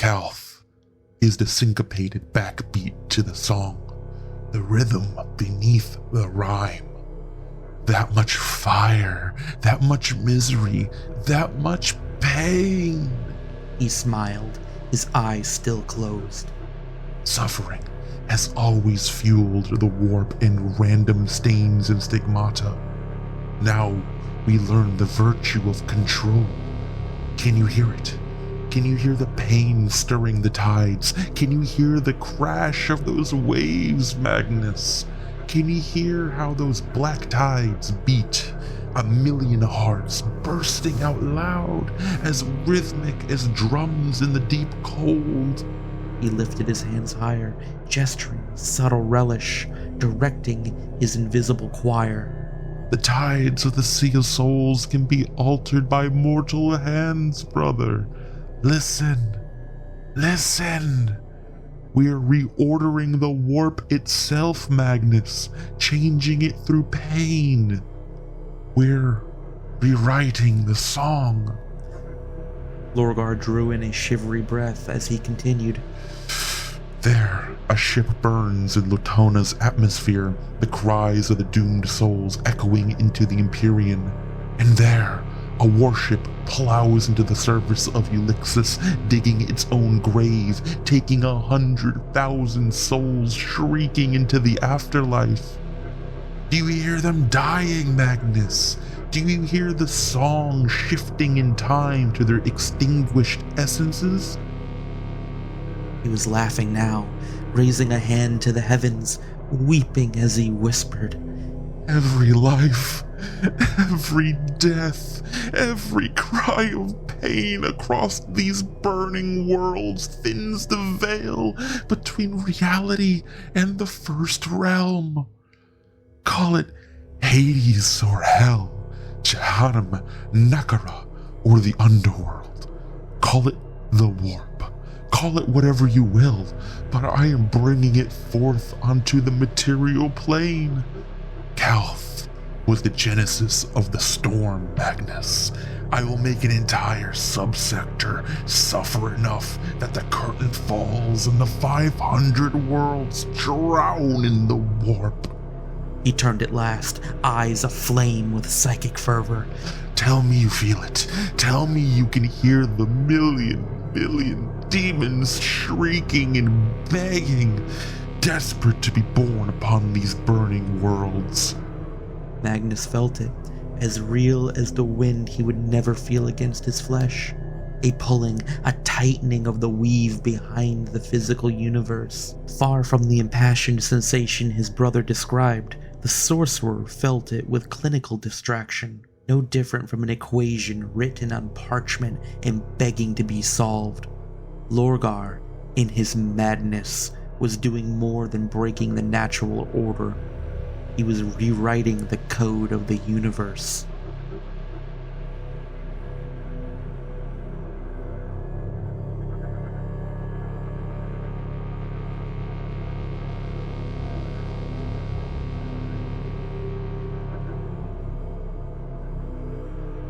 Calth is the syncopated backbeat to the song, the rhythm beneath the rhyme. That much fire, that much misery, that much pain. He smiled, his eyes still closed. Suffering has always fueled the warp and random stains and stigmata. Now we learn the virtue of control. Can you hear it? Can you hear the pain stirring the tides? Can you hear the crash of those waves, Magnus? Can you hear how those black tides beat? A million hearts bursting out loud, as rhythmic as drums in the deep cold. He lifted his hands higher, gesturing with subtle relish, directing his invisible choir. The tides of the Sea of Souls can be altered by mortal hands, brother. Listen, listen. We're reordering the warp itself, Magnus, changing it through pain. We're rewriting the song. Lorgar drew in a shivery breath as he continued. There, a ship burns in Lotona's atmosphere, the cries of the doomed souls echoing into the Empyrean. And there, a warship plows into the surface of Ulixus, digging its own grave, taking 100,000 souls shrieking into the afterlife. Do you hear them dying, Magnus? Do you hear the song shifting in time to their extinguished essences? He was laughing now, raising a hand to the heavens, weeping as he whispered. Every life, every death, every cry of pain across these burning worlds thins the veil between reality and the first realm. Call it Hades or Hell, Jahannam, Nakara, or the Underworld. Call it the Warp. Call it whatever you will, but I am bringing it forth onto the material plane. Calth was the genesis of the storm, Magnus. I will make an entire subsector suffer enough that the curtain falls and the 500 worlds drown in the warp. He turned at last, eyes aflame with psychic fervor. Tell me you feel it. Tell me you can hear the million demons shrieking and begging, desperate to be born upon these burning worlds. Magnus felt it, as real as the wind he would never feel against his flesh. A pulling, a tightening of the weave behind the physical universe. Far from the impassioned sensation his brother described, the sorcerer felt it with clinical distraction, no different from an equation written on parchment and begging to be solved. Lorgar, in his madness, was doing more than breaking the natural order. He was rewriting the code of the universe.